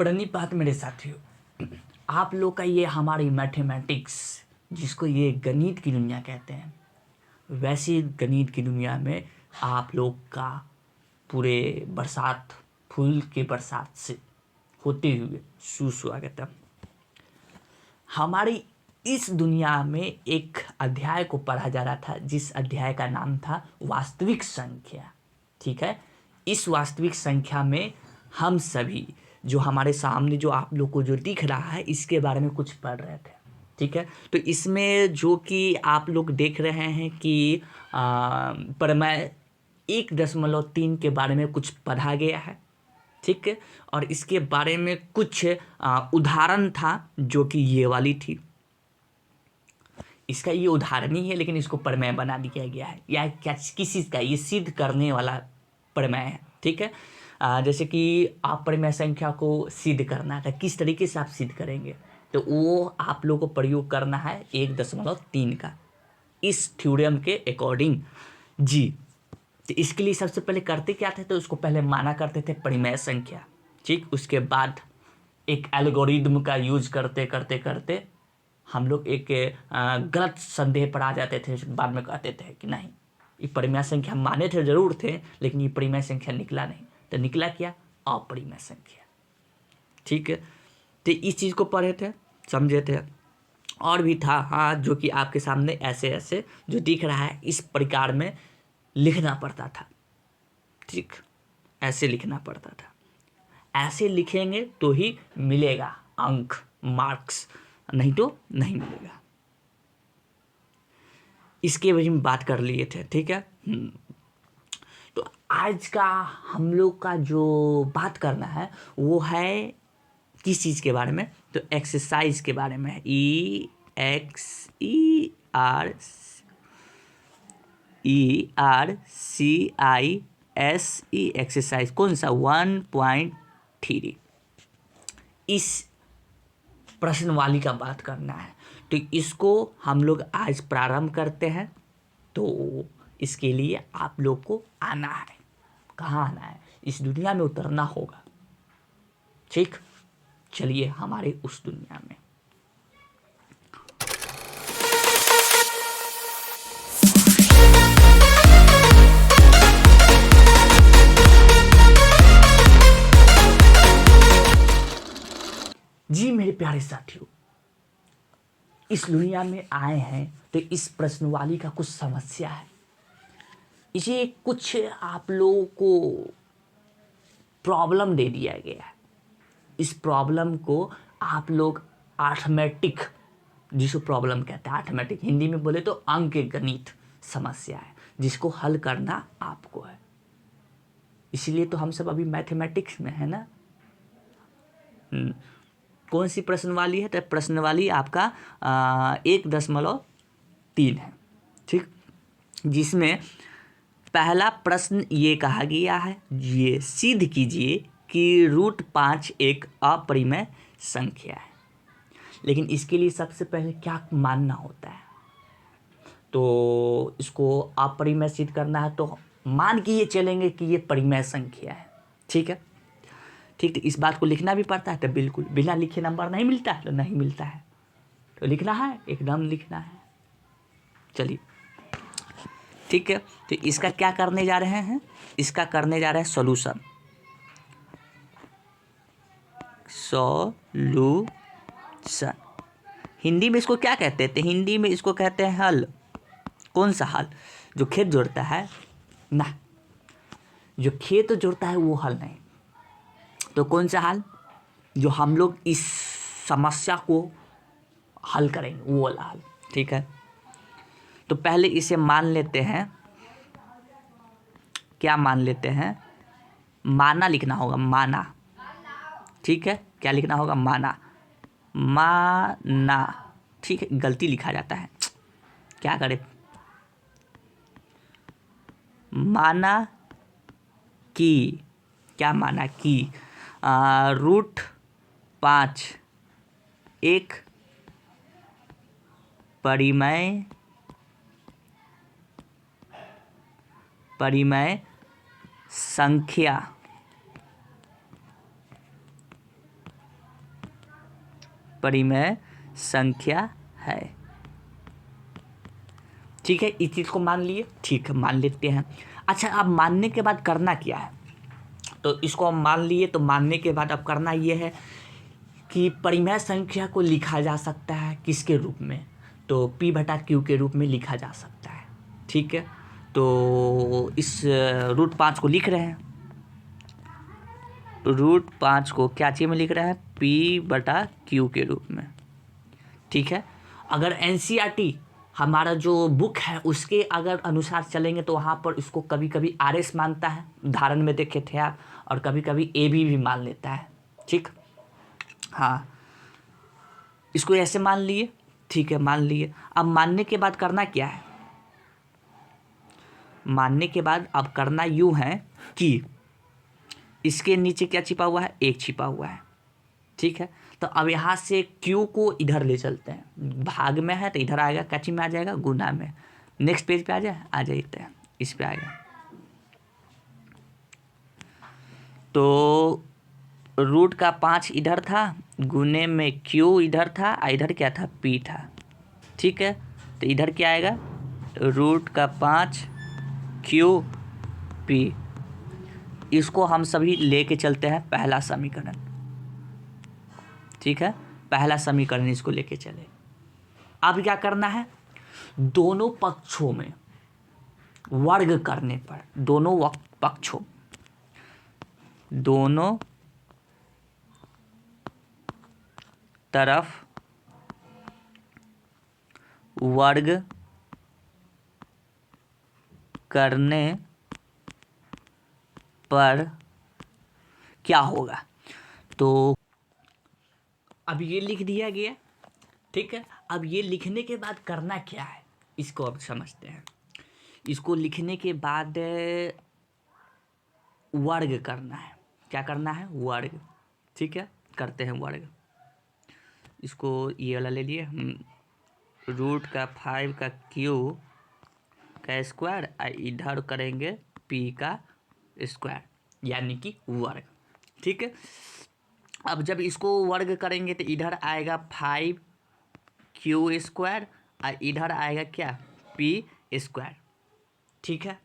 प्रणिपात मेरे साथियों, आप लोग का ये हमारी मैथमेटिक्स, जिसको ये गणित की दुनिया कहते हैं, वैसी गणित की दुनिया में आप लोग का पूरे बरसात, फूल के बरसात से होते हुए सुस्वागतम। हमारी इस दुनिया में एक अध्याय को पढ़ा जा रहा था, जिस अध्याय का नाम था वास्तविक संख्या। ठीक है, इस वास्तविक संख्या में हम सभी, जो हमारे सामने जो आप लोग को जो दिख रहा है, इसके बारे में कुछ पढ़ रहे थे। ठीक है, तो इसमें जो कि आप लोग देख रहे हैं कि प्रमेय 1.3 के बारे में कुछ पढ़ा गया है। ठीक है, और इसके बारे में कुछ उदाहरण था, जो कि ये वाली थी। इसका ये उदाहरण ही है, लेकिन इसको प्रमेय बना दिया गया है। या क्या किस चीज़ का, ये सिद्ध करने वाला प्रमेय है। ठीक है, जैसे कि आप प्रमेय संख्या को सिद्ध करना है, किस तरीके से आप सिद्ध करेंगे, तो वो आप लोगों को प्रयोग करना है 1.3 का, इस थ्योरम के अकॉर्डिंग जी। तो इसके लिए सबसे पहले करते क्या थे, तो उसको पहले माना करते थे परिमेय संख्या। ठीक, उसके बाद एक एल्गोरिदम का यूज करते करते करते हम लोग एक गलत संदेह पर आ जाते थे। बाद में कहते थे कि नहीं, ये परिमेय संख्या माने थे, जरूर थे, लेकिन ये परिमेय संख्या निकला नहीं। तो निकला क्या? अपरिमेय संख्या। ठीक है, तो इस चीज़ को पढ़े थे, समझे थे। और भी था, हाँ, जो कि आपके सामने ऐसे ऐसे जो दिख रहा है, इस प्रकार में लिखना पड़ता था। ठीक, ऐसे लिखना पड़ता था। ऐसे लिखेंगे तो ही मिलेगा अंक, मार्क्स, नहीं तो नहीं मिलेगा। इसके वजह में बात कर लिए थे। ठीक है, तो आज का हम लोग का जो बात करना है वो है किस चीज़ के बारे में, तो एक्सरसाइज के बारे में। EXERCISE एक्सरसाइज कौन सा? 1.3। इस प्रश्नवाली का बात करना है, तो इसको हम लोग आज प्रारंभ करते हैं। तो इसके लिए आप लोग को आना है। कहाँ आना है? इस दुनिया में उतरना होगा। ठीक, चलिए हमारे उस दुनिया में। जी मेरे प्यारे साथियों, इस दुनिया में आए हैं तो इस प्रश्नवाली का कुछ समस्या है। इसे कुछ आप लोगों को प्रॉब्लम दे दिया गया है। इस प्रॉब्लम को आप लोग अर्थमेटिक, जिसको प्रॉब्लम कहते हैं, अर्थमेटिक हिंदी में बोले तो अंक गणित समस्या है, जिसको हल करना आपको है। इसलिए तो हम सब अभी मैथमेटिक्स में है ना। कौन सी प्रश्नवाली है? तो प्रश्नवाली आपका 1.3 है। ठीक, जिसमें पहला प्रश्न ये कहा गया है, ये सिद्ध कीजिए कि √5 एक अपरिमेय संख्या है। लेकिन इसके लिए सबसे पहले क्या मानना होता है? तो इसको अपरिमेय सिद्ध करना है, तो मान के ये चलेंगे कि ये परिमेय संख्या है। ठीक है, ठीक, तो इस बात को लिखना भी पड़ता है। तो बिल्कुल बिना लिखे नंबर नहीं मिलता है, तो नहीं मिलता है, तो लिखना है, एकदम लिखना है। चलिए, ठीक है, तो इसका क्या करने जा रहे हैं? इसका करने जा रहे हैं सॉल्यूशन। हिंदी में इसको क्या कहते हैं? हिंदी में इसको कहते हैं हल। कौन सा हल? जो खेत जोड़ता है ना, जो खेत जोड़ता है वो हल नहीं। तो कौन सा हल? जो हम लोग इस समस्या को हल करेंगे, वो वाला हल। ठीक है, तो पहले इसे मान लेते हैं। क्या मान लेते हैं? माना लिखना होगा, माना। ठीक है, क्या लिखना होगा? माना, माना। ठीक है, गलती लिखा जाता है, क्या करें। माना कि, क्या माना कि √5 एक परिमेय संख्या परिमेय संख्या है। ठीक है, इस चीज़ को मान लिए, ठीक है मान लेते हैं। अच्छा, अब मानने के बाद करना क्या है, तो इसको हम मान लिए, तो मानने के बाद अब करना ये है कि परिमेय संख्या को लिखा जा सकता है किसके रूप में, तो P/Q के रूप में लिखा जा सकता है। ठीक है, तो इस √5 को लिख रहे हैं, √5 को क्या चीज़ में लिख रहे हैं, P/Q के रूप में। ठीक है, अगर NCERT हमारा जो बुक है उसके अगर अनुसार चलेंगे तो वहाँ पर इसको कभी कभी RS मानता है, उदाहरण में देखे थे आप, और कभी कभी AB भी मान लेता है। ठीक, हाँ, इसको ऐसे मान लिए, ठीक है मान लिए। अब मानने के बाद करना क्या है, मानने के बाद अब करना यूँ है कि इसके नीचे क्या छिपा हुआ है, 1 छिपा हुआ है। ठीक है, तो अब यहाँ से Q को इधर ले चलते हैं, भाग में है तो इधर आएगा, क्या चीज में आ जाएगा, गुना में। नेक्स्ट पेज पे आ जाते हैं, इस पे आएगा। तो √5 इधर था, गुने में Q इधर था, इधर क्या था, P था। ठीक है, तो इधर क्या आएगा, √5 Q P। इसको हम सभी लेके चलते हैं पहला समीकरण। ठीक है, पहला समीकरण इसको लेके चले। अब क्या करना है, दोनों पक्षों में वर्ग करने पर, दोनों पक्षों, दोनों तरफ वर्ग करने पर क्या होगा, तो अब ये लिख दिया गया। ठीक है, अब ये लिखने के बाद करना क्या है, इसको अब समझते हैं। इसको लिखने के बाद वर्ग करना है, क्या करना है, वर्ग। ठीक है, करते हैं वर्ग। इसको ये वाला ले लिए हम, √5 का Q का स्क्वायर, इधर करेंगे P का स्क्वायर, यानी कि वर्ग। ठीक है, अब जब इसको वर्ग करेंगे तो इधर आएगा 5Q स्क्वायर, और इधर आएगा क्या, P स्क्वायर। ठीक है,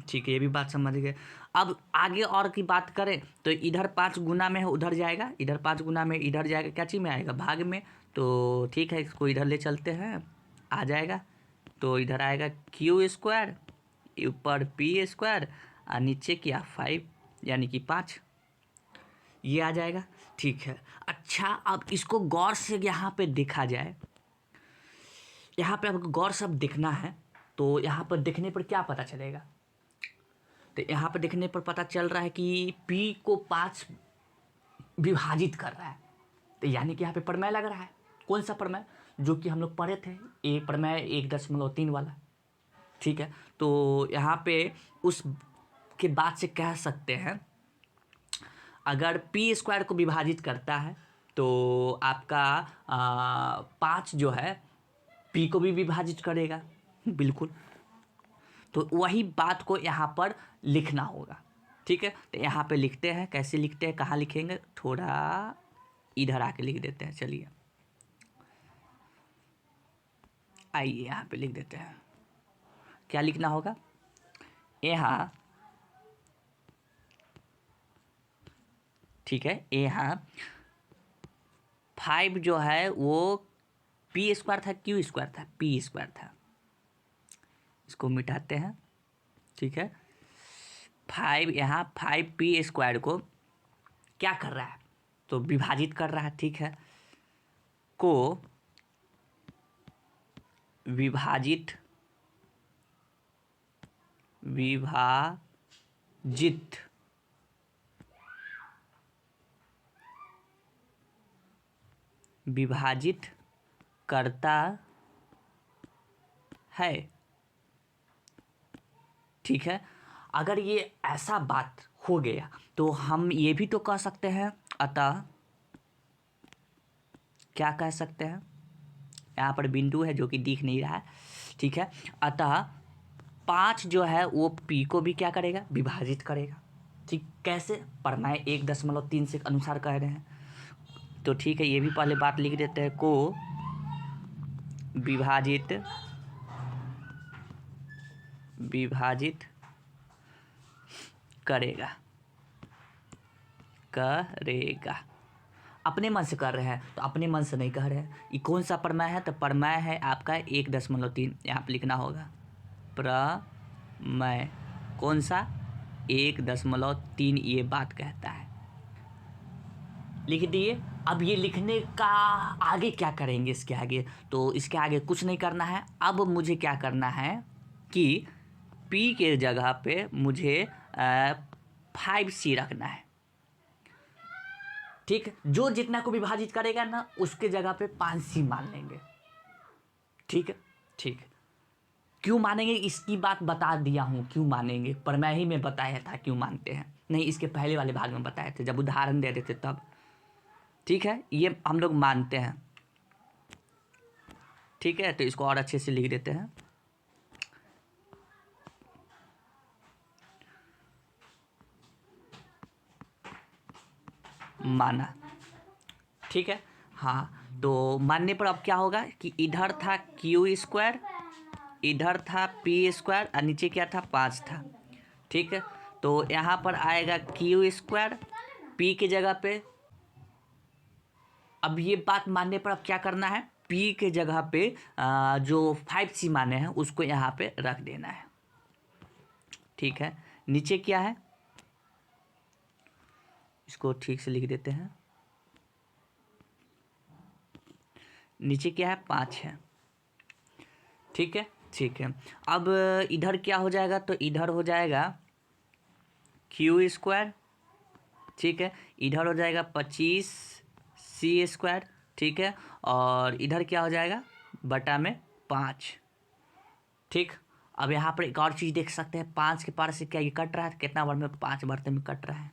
ठीक है, ये भी बात समझ गए। अब आगे और की बात करें तो इधर 5 गुना में है, उधर जाएगा, इधर 5 गुना में इधर जाएगा, क्या चीज़ में आएगा, भाग में। तो ठीक है, इसको इधर ले चलते हैं, आ जाएगा। तो इधर आएगा Q स्क्वायर, ऊपर P स्क्वायर, और नीचे क्या, 5 यानी कि 5, ये आ जाएगा। ठीक है, अच्छा, अब इसको गौर से यहाँ पे देखा जाए, यहाँ पे आपको गौर से अब देखना है, तो यहाँ पर देखने पर क्या पता चलेगा, तो यहाँ पर देखने पर पता चल रहा है कि P को 5 विभाजित कर रहा है, तो यानी कि यहाँ पे प्रमेय लग रहा है। कौन सा प्रमेय, जो कि हम लोग पढ़े थे, ये प्रमेय 1.3 वाला। ठीक है, तो यहाँ पे उस के बाद से कह सकते हैं, अगर P स्क्वायर को विभाजित करता है तो आपका 5 जो है P को भी विभाजित करेगा, बिल्कुल। तो वही बात को यहाँ पर लिखना होगा। ठीक है, तो यहाँ पे लिखते हैं, कैसे लिखते हैं, कहाँ लिखेंगे, थोड़ा इधर आके लिख देते हैं, चलिए आइए यहाँ पे लिख देते हैं। क्या लिखना होगा, यहाँ, ठीक है, यहाँ 5 जो है वो P स्क्वायर था, Q स्क्वायर था, P स्क्वायर था, इसको मिटाते हैं। ठीक है, 5 यहाँ 5P स्क्वायर को क्या कर रहा है, तो विभाजित कर रहा है। ठीक है, को विभाजित विभाजित करता है। ठीक है, अगर ये ऐसा बात हो गया तो हम ये भी तो कह सकते हैं, अतः क्या कह सकते हैं, यहाँ पर बिंदु है जो कि दिख नहीं रहा है। ठीक है, अतः 5 जो है वो P को भी क्या करेगा, विभाजित करेगा। ठीक, कैसे, प्रमेय 1.3 से अनुसार कह रहे हैं। तो ठीक है, ये भी पहले बात लिख देते हैं, को विभाजित करेगा अपने मन से कर रहे हैं, तो अपने मन से नहीं कह रहे हैं। ये कौन सा प्रमेय है? तो प्रमेय है आपका 1.3, यहाँ पर लिखना होगा प्रमेय। कौन सा? 1.3 ये बात कहता है। लिख दिए। अब ये लिखने का आगे क्या करेंगे? इसके आगे तो इसके आगे कुछ नहीं करना है। अब मुझे क्या करना है कि P के जगह पे मुझे 5C रखना है। ठीक, जो जितना को विभाजित करेगा ना उसके जगह पे 5C मान लेंगे। ठीक है, ठीक। क्यों मानेंगे इसकी बात बता दिया हूँ, क्यों मानेंगे प्रमेय ही में बताया था क्यों मानते हैं। नहीं, इसके पहले वाले भाग में बताए थे जब उदाहरण दे रहे थे तब। ठीक है, ये हम लोग मानते हैं। ठीक है, तो इसको और अच्छे से लिख देते हैं। माना। ठीक है, हाँ, तो मानने पर अब क्या होगा कि इधर था Q², इधर था P² और नीचे क्या था? 5 था। ठीक है, तो यहाँ पर आएगा Q², P की जगह पे। अब ये बात मानने पर अब क्या करना है? P के जगह पे जो 5C माने हैं उसको यहाँ पे रख देना है। ठीक है, नीचे क्या है इसको ठीक से लिख देते हैं। नीचे क्या है? 5 है। ठीक है, ठीक है। अब इधर क्या हो जाएगा? तो इधर हो जाएगा Q²। ठीक है, इधर हो जाएगा 25C²। ठीक है, और इधर क्या हो जाएगा? बटा में 5। ठीक, अब यहाँ पर एक और चीज़ देख सकते हैं, 5 के पार से क्या ये कट रहा है? कितना बार में? 5 बार में कट रहा है।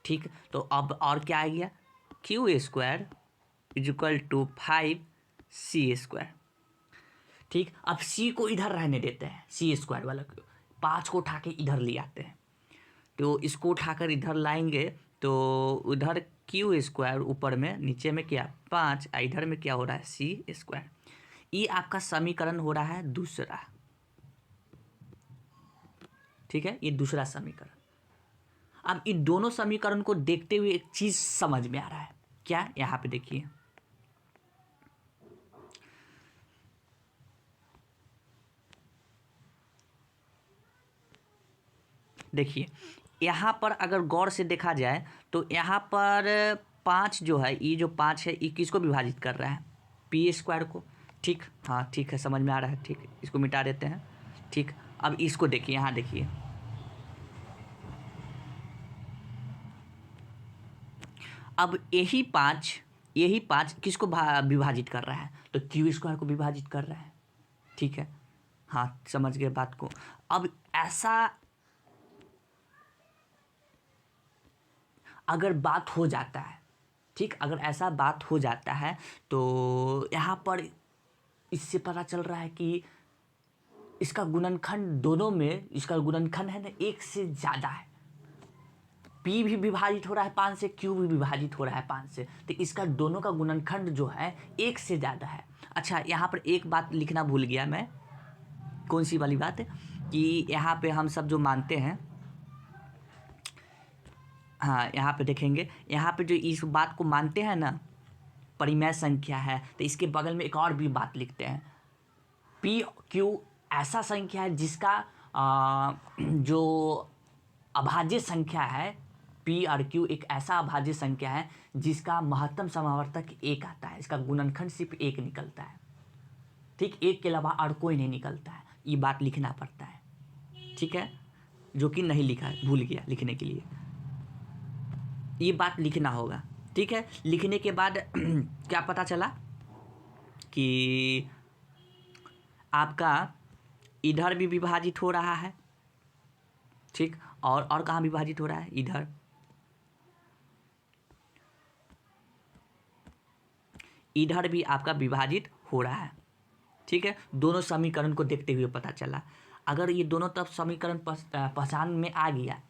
ठीक, तो अब और क्या आ गया? Q² = 5C²। ठीक, अब C को इधर रहने देते हैं, C² वाला 5 को उठा के इधर ले आते हैं। तो इसको उठाकर इधर लाएंगे तो उधर Q² ऊपर में, नीचे में क्या? 5, इधर में क्या हो रहा है? C²। ये आपका समीकरण हो रहा है दूसरा। ठीक है, ये दूसरा समीकरण। अब इन दोनों समीकरण को देखते हुए एक चीज समझ में आ रहा है। क्या? यहाँ पे देखिए, देखिए यहाँ पर अगर गौर से देखा जाए तो यहाँ पर 5 जो है, ये जो 5 है ये किसको विभाजित कर रहा है? P² को। ठीक, हाँ ठीक है, समझ में आ रहा है। ठीक, इसको मिटा देते हैं। ठीक, अब इसको देखिए, यहाँ देखिए, अब यही 5 किसको विभाजित कर रहा है? तो Q² को विभाजित कर रहा है। ठीक है, हाँ समझ गए बात को। अब ऐसा अगर बात हो जाता है, ठीक, अगर ऐसा बात हो जाता है तो यहाँ पर इससे पता चल रहा है कि इसका गुणनखंड दोनों में, इसका गुणनखंड है ना 1 से ज़्यादा है। P भी विभाजित हो रहा है 5 से, Q भी विभाजित हो रहा है 5 से, तो इसका दोनों का गुणनखंड जो है 1 से ज़्यादा है। अच्छा, यहाँ पर एक बात लिखना भूल गया मैं। कौन सी वाली बात? कि यहाँ पे हम सब जो मानते हैं, हाँ यहाँ पे देखेंगे, यहाँ पे जो इस बात को मानते हैं ना परिमेय संख्या है, तो इसके बगल में एक और भी बात लिखते हैं। PQ ऐसा संख्या है जिसका जो अभाज्य संख्या है, P और Q एक ऐसा अभाज्य संख्या है जिसका महत्तम समावर्तक 1 आता है। इसका गुणनखंड सिर्फ 1 निकलता है। ठीक, 1 के अलावा और कोई नहीं निकलता है। ये बात लिखना पड़ता है। ठीक है, जो कि नहीं लिखा है, भूल गया लिखने के लिए, ये बात लिखना होगा। ठीक है, लिखने के बाद क्या पता चला कि आपका इधर भी विभाजित हो रहा है। ठीक, और कहाँ विभाजित हो रहा है? इधर। इधर भी आपका विभाजित हो रहा है। ठीक है, दोनों समीकरण को देखते हुए पता चला। अगर ये दोनों तरफ समीकरण पहचान में आ गया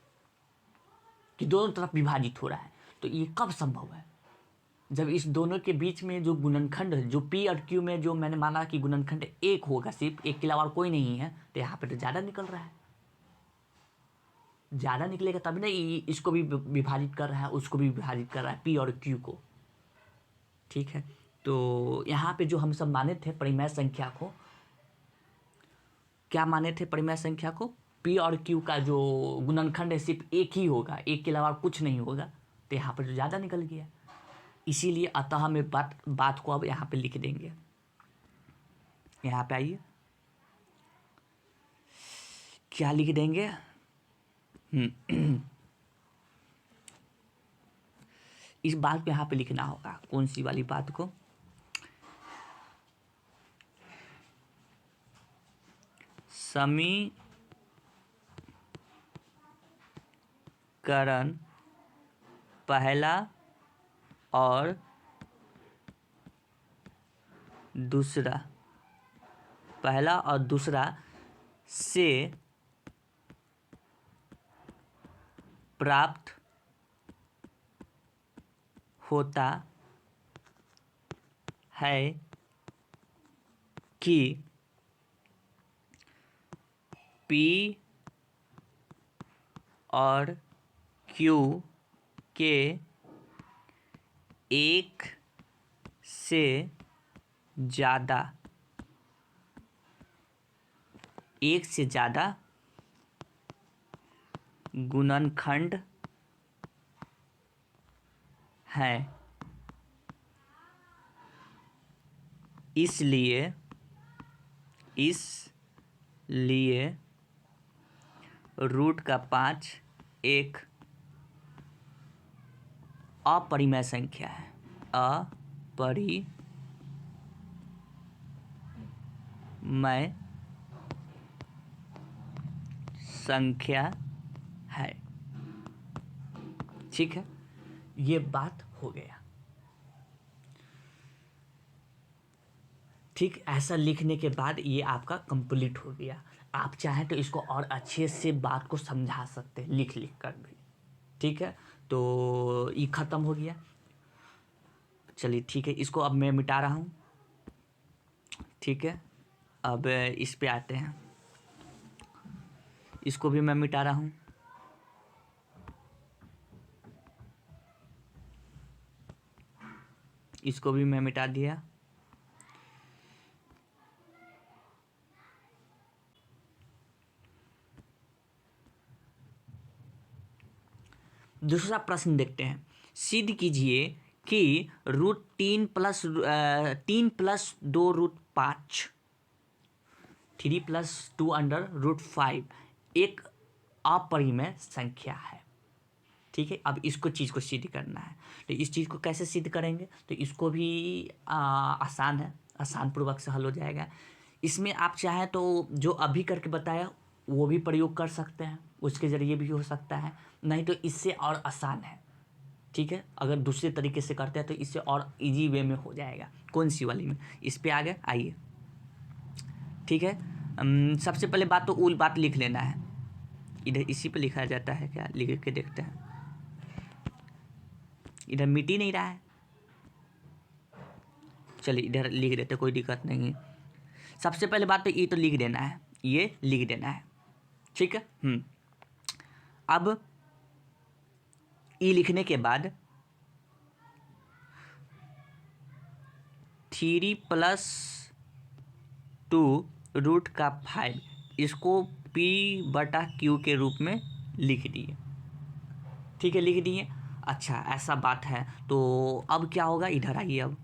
कि दोनों तरफ विभाजित हो रहा है, तो ये कब संभव है? जब इस दोनों के बीच में जो गुणनखंड है, जो पी और क्यू में जो मैंने माना कि गुणनखंड एक होगा, सिर्फ एक के अलावा और कोई नहीं है, तो यहाँ पे तो ज़्यादा निकल रहा है। ज़्यादा निकलेगा तभी ना इसको भी विभाजित कर रहा है, उसको भी विभाजित कर रहा है, पी और क्यू को। ठीक है, तो यहाँ पे जो हम सब माने थे परिमेय संख्या को, क्या माने थे परिमेय संख्या को? पी और क्यू का जो गुणनखंड है सिर्फ एक ही होगा, एक के अलावा कुछ नहीं होगा, तो यहाँ पर जो ज़्यादा निकल गया। इसीलिए अतः हम बात को अब यहाँ पे लिख देंगे। यहाँ पे आइए, क्या लिख देंगे? इस बात को यहाँ पे लिखना होगा। कौन सी वाली बात को? समीकरण पहला और दूसरा, पहला और दूसरा से प्राप्त होता है कि P और Q के एक से ज़्यादा गुणनखंड हैं, इसलिए रूट का 5 एक अपरिमेय संख्या है, अपरिमेय संख्या है। ठीक है, ये बात हो गया। ठीक, ऐसा लिखने के बाद ये आपका कंप्लीट हो गया। आप चाहें तो इसको और अच्छे से बात को समझा सकते हैं लिख कर भी। ठीक है, तो ये ख़त्म हो गया। चलिए ठीक है, इसको अब मैं मिटा रहा हूँ। ठीक है, अब इस पे आते हैं, इसको भी मैं मिटा रहा हूँ। इसको भी मैं मिटा दिया। दूसरा प्रश्न देखते हैं। सिद्ध कीजिए कि root 3 plus 2 root 5, 3 plus 2 under root 5 एक अपरिमेय संख्या है। ठीक है, अब इसको चीज़ को सिद्ध करना है, तो इस चीज़ को कैसे सिद्ध करेंगे? तो इसको भी आसान है, आसान पूर्वक से हल हो जाएगा। इसमें आप चाहें तो जो अभी करके बताया वो भी प्रयोग कर सकते हैं, उसके ज़रिए भी हो सकता है, नहीं तो इससे और आसान है। ठीक है, अगर दूसरे तरीके से करते हैं तो इससे और इजी वे में हो जाएगा। कौन सी वाली में? इस पे आगे आइए। ठीक है, सबसे पहले बात तो उल बात लिख लेना है। इधर इसी पे लिखा जाता है क्या? लिख के देखते हैं। इधर मिट ही नहीं रहा है, चलिए इधर लिख देते, कोई दिक्कत नहीं है। सबसे पहले बात तो ये तो लिख देना है, ये लिख देना है। ठीक है, अब ई लिखने के बाद 3 प्लस 2 रूट का 5 इसको P बटा Q के रूप में लिख दिए। ठीक है, लिख दिए। अच्छा, ऐसा बात है, तो अब क्या होगा? इधर आइए अब।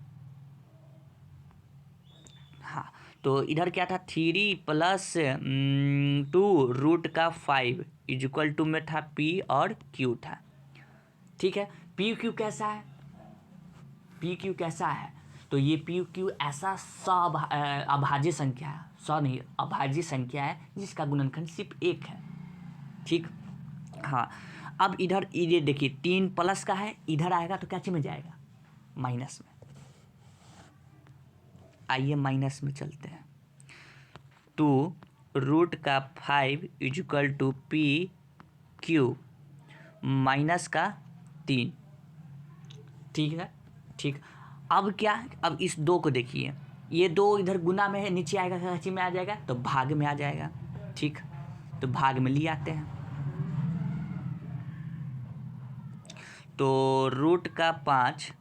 हाँ, तो इधर क्या था? 3 प्लस 2 रूट का 5 इक्वल टू में था P और Q था। ठीक है, पी क्यू कैसा है? पी क्यू कैसा है? तो ये पी क्यू ऐसा अभाज्य संख्या है, नहीं, अभाज्य संख्या है जिसका गुणनखंड सिर्फ एक है। ठीक, हाँ। अब इधर ये देखिए 3 प्लस का है, इधर आएगा तो क्या चीज में जाएगा? माइनस में। आइए माइनस में चलते हैं। 2 रूट का 5 equal to P Q minus का 3। ठीक है, ठीक, अब क्या, अब इस 2 को देखिए, ये 2 इधर गुना में है, नीचे आएगा सहची में आ जाएगा तो भाग में आ जाएगा। ठीक, तो भाग में ले आते हैं, तो रूट का 5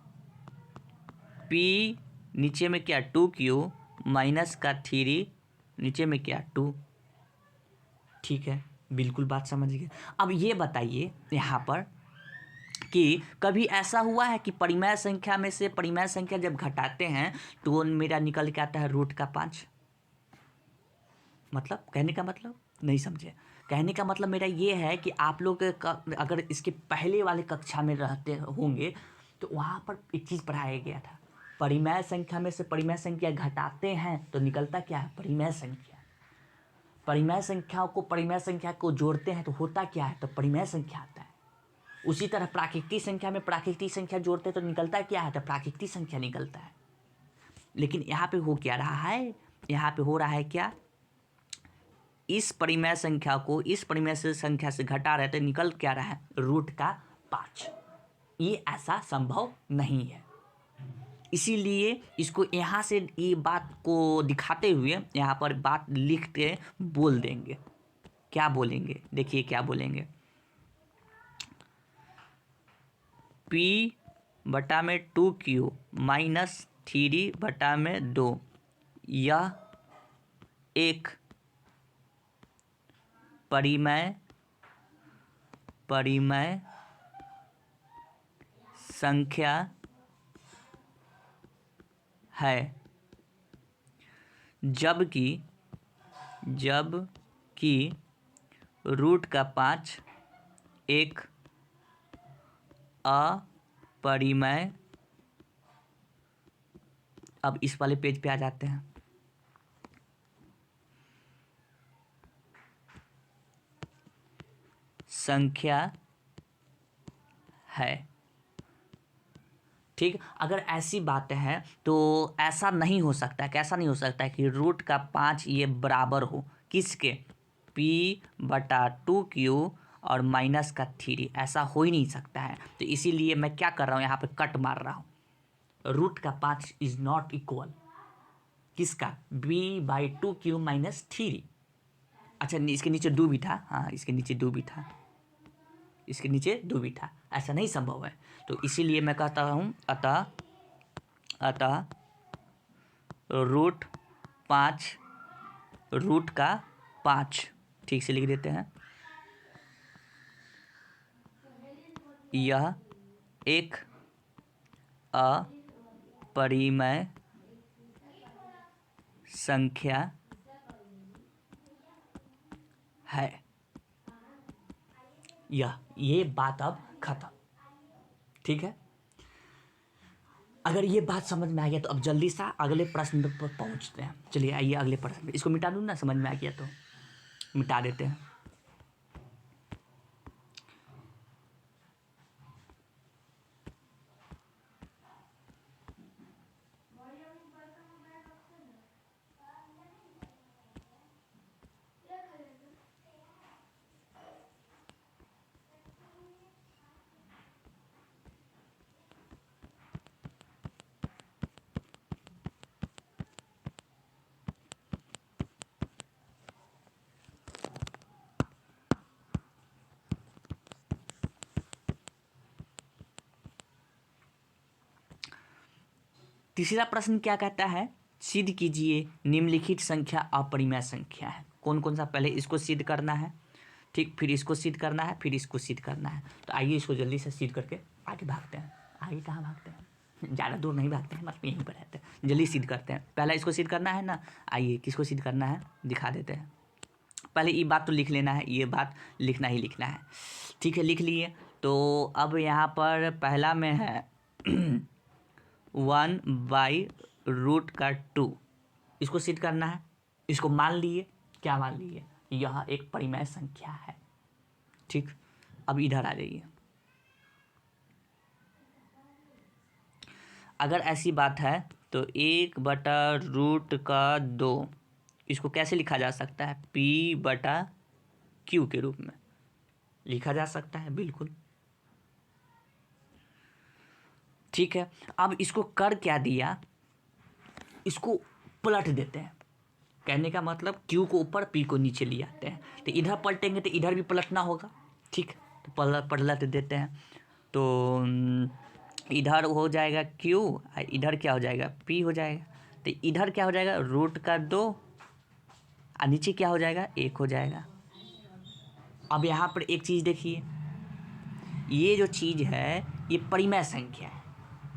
पी नीचे में क्या 2q माइनस का 3 नीचे में क्या 2। ठीक है, बिल्कुल बात समझ गए। अब ये बताइए यहाँ पर कि कभी ऐसा हुआ है कि परिमेय संख्या में से परिमेय संख्या जब घटाते हैं तो वो मेरा निकल के आता है रूट का 5। मतलब कहने का मतलब नहीं समझे, कहने का मतलब मेरा ये है कि आप लोग अगर इसके पहले वाले कक्षा में रहते होंगे तो वहाँ पर एक चीज़ पढ़ाया गया था, परिमेय संख्या में से परिमेय संख्या घटाते हैं तो निकलता क्या है, परिमेय संख्या। परिमेय संख्याओं को परिमेय संख्या को जोड़ते हैं तो होता क्या है, तो परिमेय संख्या आता है। उसी तरह प्राकृतिक संख्या में प्राकृतिक संख्या जोड़ते तो निकलता क्या है, तो प्राकृतिक संख्या निकलता है। लेकिन यहाँ पे हो क्या रहा है, यहाँ पे हो रहा है क्या, इस परिमेय संख्या को इस परिमेय संख्या से घटा रहे तो निकल क्या रहा है, रूट का 5। ये ऐसा संभव नहीं है, इसीलिए इसको यहाँ से ये बात को दिखाते हुए यहाँ पर बात लिख के बोल देंगे। क्या बोलेंगे, देखिए क्या बोलेंगे, p बटा में 2q माइनस 3 बटा में 2 यह एक परिमेय संख्या है, जबकि रूट का 5 एक अपरिमेय। अब इस वाले पेज पे आ जाते हैं, संख्या है। ठीक, अगर ऐसी बातें हैं तो ऐसा नहीं हो सकता है, कैसा नहीं हो सकता है कि रूट का 5 ये बराबर हो किसके, p बटा 2q और माइनस का 3, ऐसा हो ही नहीं सकता है। तो इसीलिए मैं क्या कर रहा हूँ, यहाँ पे कट मार रहा हूँ, रूट का 5 इज नॉट इक्वल किसका, b/2q माइनस 3। अच्छा, इसके नीचे 2 भी था, हाँ इसके नीचे 2 भी था, इसके नीचे 2 भी था, ऐसा नहीं संभव है। तो इसीलिए मैं कहता हूँ अतः रूट 5 रूट का 5 ठीक से लिख देते हैं, यह एक अपरिमेय संख्या है। ये बात अब खत्म। ठीक है, अगर ये बात समझ में आ गया तो अब जल्दी से अगले प्रश्न पर पहुंचते हैं। चलिए आइए अगले प्रश्न, इसको मिटा दूँ ना, समझ में आ गया तो मिटा देते हैं। तीसरा प्रश्न क्या कहता है, सिद्ध कीजिए निम्नलिखित संख्या अपरिमेय संख्या है। कौन कौन सा, पहले इसको सिद्ध करना है, ठीक, फिर इसको सिद्ध करना है, फिर इसको सिद्ध करना है। तो आइए इसको जल्दी से सिद्ध करके आगे भागते हैं। आगे कहाँ भागते हैं, ज़्यादा दूर नहीं भागते हैं, बस यहीं पर रहते हैं, जल्दी सिद्ध करते हैं। पहला इसको सिद्ध करना है ना, आइए किसको सिद्ध करना है दिखा देते हैं। पहले ये बात तो लिख लेना है, ये बात लिखना ही लिखना है। ठीक है, लिख लिए। तो अब यहाँ पर पहला में है 1/√2, इसको सिद्ध करना है। इसको मान लिए, क्या मान लिए, यह एक परिमेय संख्या है। ठीक, अब इधर आ जाइए। अगर ऐसी बात है तो 1/√2 इसको कैसे लिखा जा सकता है, p/q के रूप में लिखा जा सकता है, बिल्कुल। ठीक है, अब इसको कर क्या दिया, इसको पलट देते हैं। कहने का मतलब क्यू को ऊपर पी को नीचे ले आते हैं, तो इधर पलटेंगे तो इधर भी पलटना होगा। ठीक, तो पलट देते हैं। तो इधर हो जाएगा क्यू, इधर क्या हो जाएगा, पी हो जाएगा। तो इधर क्या हो जाएगा, रूट का 2, और नीचे क्या हो जाएगा, 1 हो जाएगा। अब यहाँ पर एक चीज़ देखिए, ये जो चीज़ है ये परिमेय संख्या है।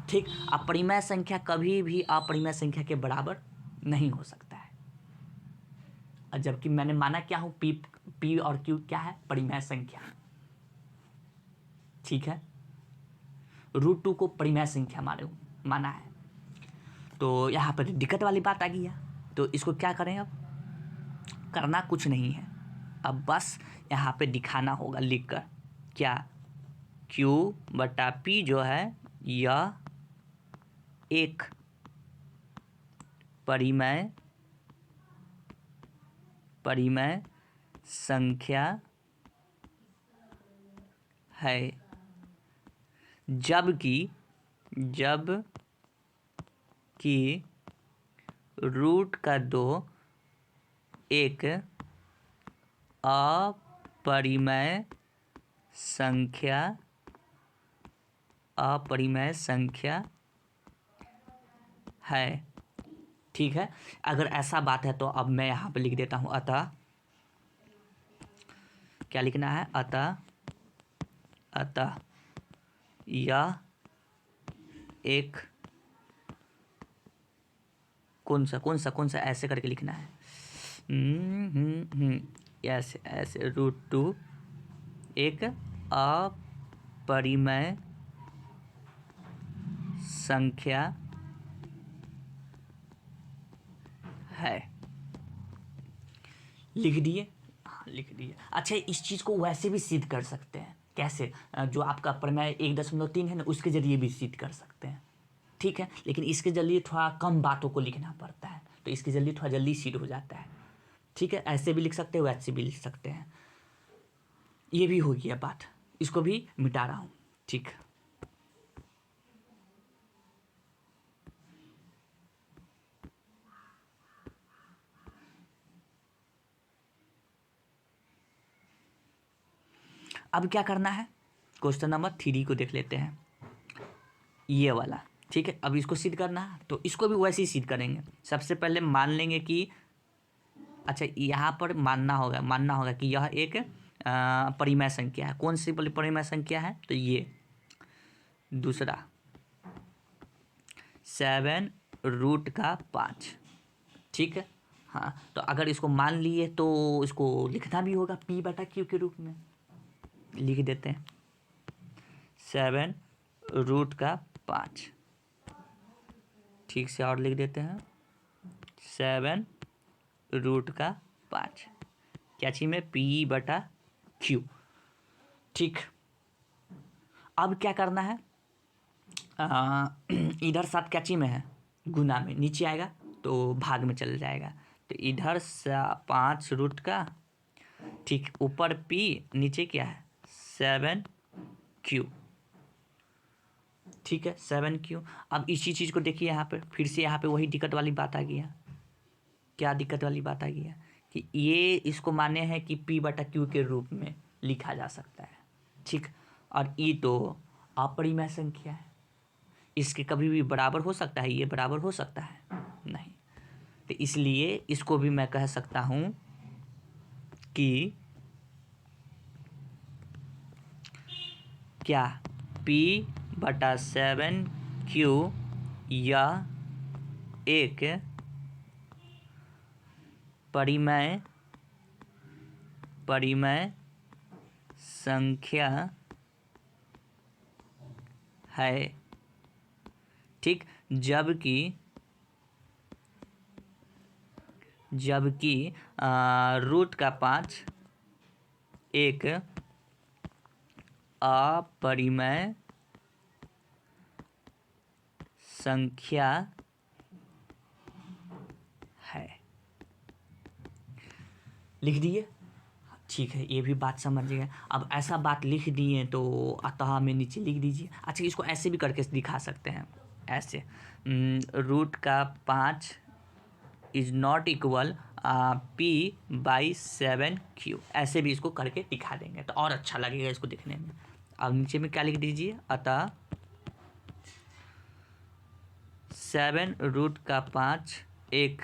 ठीक, अपरिमेय संख्या कभी भी अपरिमेय संख्या के बराबर नहीं हो सकता है। और जबकि मैंने माना क्या हूँ, पी और क्यू क्या है, परिमेय संख्या। ठीक है, √2 को परिमेय संख्या माना है। तो यहाँ पर दिक्कत वाली बात आ गई है। तो इसको क्या करें, अब करना कुछ नहीं है, अब बस यहाँ पे दिखाना होगा लिखकर, क्या Q/P जो है यह एक परिमेय संख्या है, जबकि √2 एक अपरिमेय संख्या है। ठीक है, अगर ऐसा बात है तो अब मैं यहाँ पे लिख देता हूँ, अतः क्या लिखना है, अतः यह एक कौन सा ऐसे करके लिखना है, ऐसे √2 एक अपरिमेय संख्या है। लिख दिए, हाँ लिख दिए। अच्छा, इस चीज़ को वैसे भी सिद्ध कर सकते हैं, कैसे, जो आपका प्रमेय 1.3 है ना, उसके जरिए भी सिद्ध कर सकते हैं। ठीक है, लेकिन इसके जरिए थोड़ा कम बातों को लिखना पड़ता है, तो इसके जरिए थोड़ा जल्दी सिद्ध हो जाता है। ठीक है, ऐसे भी लिख सकते हैं, वैसे भी लिख सकते हैं। ये भी हो गया बात, इसको भी मिटा रहा हूँ। ठीक, अब क्या करना है, क्वेश्चन नंबर 3 को देख लेते हैं, ये वाला। ठीक है, अब इसको सिद्ध करना है, तो इसको भी वैसे ही सिद्ध करेंगे। सबसे पहले मान लेंगे कि, अच्छा यहाँ पर मानना होगा कि यह एक परिमेय संख्या है। कौन सी परिमेय संख्या है, तो ये दूसरा 7√5। ठीक है, हाँ, तो अगर इसको मान लिए तो इसको लिखना भी होगा P/Q के रूप में, लिख देते हैं 7√5। ठीक से और लिख देते हैं 7√5, क्या चीज में, P/Q। ठीक, अब क्या करना है, इधर 7 क्या चीज में है, गुना में, नीचे आएगा तो भाग में चल जाएगा। तो इधर 5√, ठीक, ऊपर P, नीचे क्या है 7Q। ठीक है, 7Q। अब इसी चीज़ को देखिए, यहाँ पर फिर से यहाँ पे वही दिक्कत वाली बात आ गई है। क्या दिक्कत वाली बात आ गई है कि ये इसको माने हैं कि P/Q के रूप में लिखा जा सकता है। ठीक, और ये तो अपरिमेय संख्या है, इसके कभी भी बराबर हो सकता है, ये बराबर हो सकता है नहीं। तो इसलिए इसको भी मैं कह सकता हूँ कि क्या P/7Q यह एक परिमेय संख्या है। ठीक, जबकि √5 एक अपरिमेय संख्या है। लिख दिए, ठीक है, ये भी बात समझ गए। अब ऐसा बात लिख दिए तो अतः में नीचे लिख दीजिए। अच्छा, इसको ऐसे भी करके दिखा सकते हैं, ऐसे √5 इज नॉट इक्वल P/7Q, ऐसे भी इसको करके दिखा देंगे तो और अच्छा लगेगा इसको दिखने में। अब नीचे में क्या लिख दीजिए, अतः 7√5 एक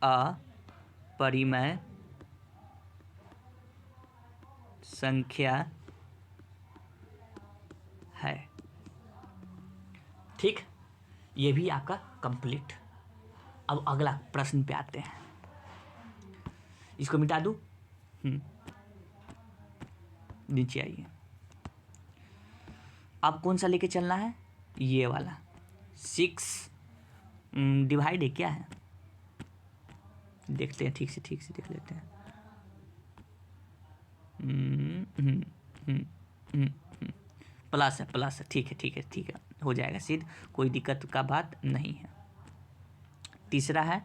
अपरिमेय संख्या है। ठीक, ये भी आपका कंप्लीट। अब अगला प्रश्न पे आते हैं, इसको मिटा दूं। नीचे आइए, अब कौन सा लेके चलना है, ये वाला 6 डिवाइड है क्या है, देखते हैं, ठीक से देख लेते हैं। प्लस है, ठीक है, हो जाएगा सिद्ध, कोई दिक्कत का बात नहीं है। तीसरा है,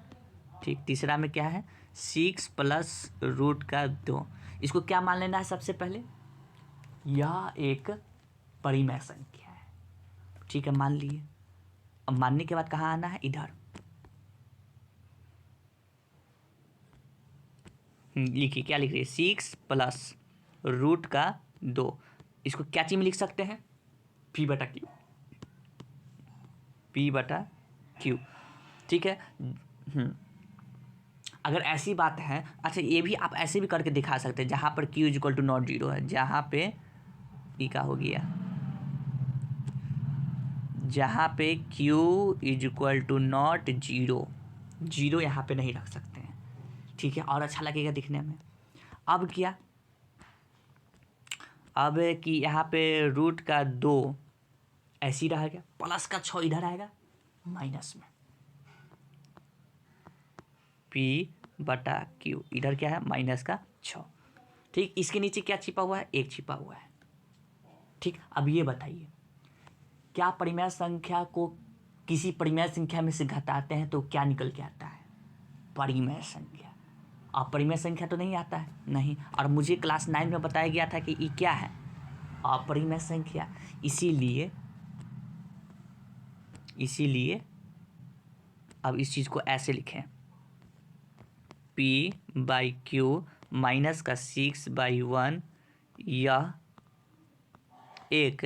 ठीक, तीसरा में क्या है, 6 + √2। इसको क्या मान लेना है सबसे पहले, यह एक परिमेय संख्या है। ठीक है, मान लिए। अब मानने के बाद कहाँ आना है, इधर लिखिए, क्या लिख रही है, 6 + √2। इसको क्या चीज में लिख सकते हैं, P/Q। ठीक है। अगर ऐसी बात है, अच्छा ये भी आप ऐसे भी करके दिखा सकते हैं, जहाँ पर Q = नॉट 0 है, जहाँ पे ई का हो गया, जहाँ पे Q = नॉट 0 यहाँ पे नहीं रख सकते हैं। ठीक है, और अच्छा लगेगा दिखने में। अब क्या, अब कि यहाँ पे √2 ऐसे ही रहेगा, +6 इधर आएगा, माइनस में P/Q, इधर क्या है, -6। ठीक, इसके नीचे क्या छिपा हुआ है, 1 छिपा हुआ है। ठीक, अब ये बताइए, क्या परिमेय संख्या को किसी परिमेय संख्या में से घटाते हैं तो क्या निकल के आता है, परिमेय संख्या। अपरिमेय संख्या तो नहीं आता है, नहीं। और मुझे क्लास 9 में बताया गया था कि ये क्या है, अपरिमेय संख्या। इसीलिए अब इस चीज़ को ऐसे लिखें, P/Q माइनस का 6/1, यह एक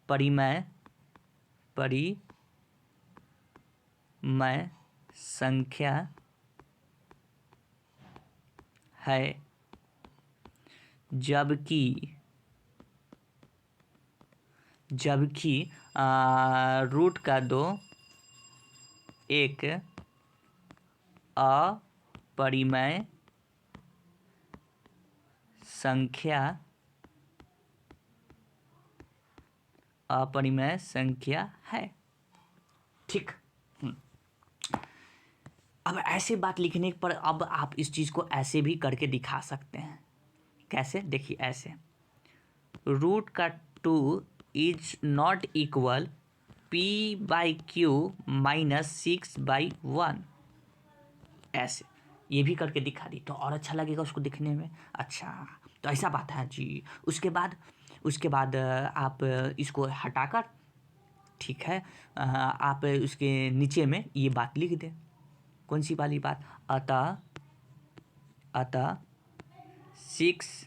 परिमेय संख्या है, जबकि √2 एक अपरिमेय संख्या है। ठीक, अब ऐसे बात लिखने पर अब आप इस चीज़ को ऐसे भी करके दिखा सकते हैं। कैसे, देखिए ऐसे, √2 इज नॉट इक्वल P/Q -6/1, ऐसे ये भी करके दिखा दी तो और अच्छा लगेगा उसको दिखने में। अच्छा, तो ऐसा बात है जी। उसके बाद आप इसको हटाकर, ठीक है, आप उसके नीचे में ये बात लिख दें। कौन सी वाली बात, अतः 6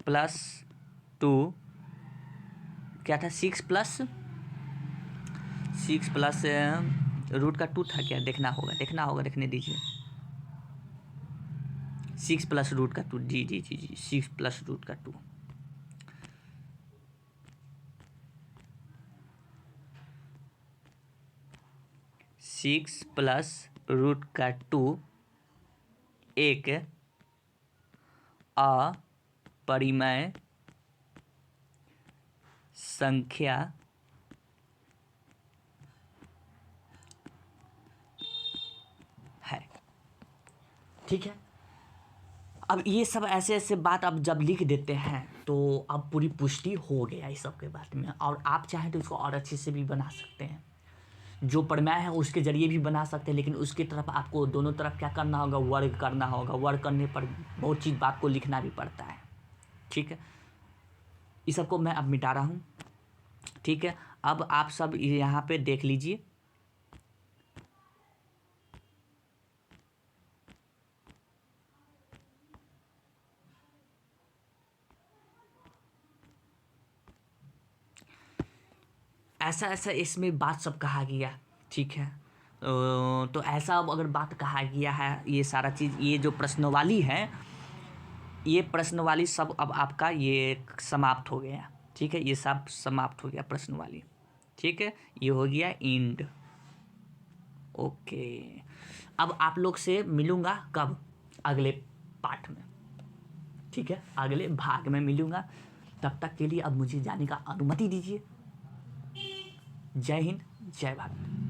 + 2, क्या था, 6 + √2 था क्या, देखना होगा, देखने दीजिए। 6 + √2, जी 6 + √2। 6 + √2 एक अपरिमेय संख्या है। ठीक है, अब ये सब ऐसे बात अब जब लिख देते हैं तो अब पूरी पुष्टि हो गया इस सब के बारे में। और आप चाहें तो इसको और अच्छे से भी बना सकते हैं। जो प्रमेय है उसके जरिए भी बना सकते हैं, लेकिन उसकी तरफ आपको दोनों तरफ क्या करना होगा, वर्क करना होगा। वर्क करने पर बहुत चीज़ बात को लिखना भी पड़ता है। ठीक है, इस सबको मैं अब मिटा रहा हूँ। ठीक है, अब आप सब यहाँ पे देख लीजिए। ऐसा ऐसा इसमें बात सब कहा गया। ठीक है, तो ऐसा अब अगर बात कहा गया है, ये सारा चीज़, ये जो प्रश्नवाली है, ये प्रश्नवाली सब अब आपका ये समाप्त हो गया। ठीक है, ये सब समाप्त हो गया प्रश्नवाली। ठीक है, ये हो गया इंड। ओके, अब आप लोग से मिलूंगा कब, अगले पाठ में। ठीक है, अगले भाग में मिलूंगा। तब तक के लिए अब मुझे जाने का अनुमति दीजिए। जय हिंद, जय भारत।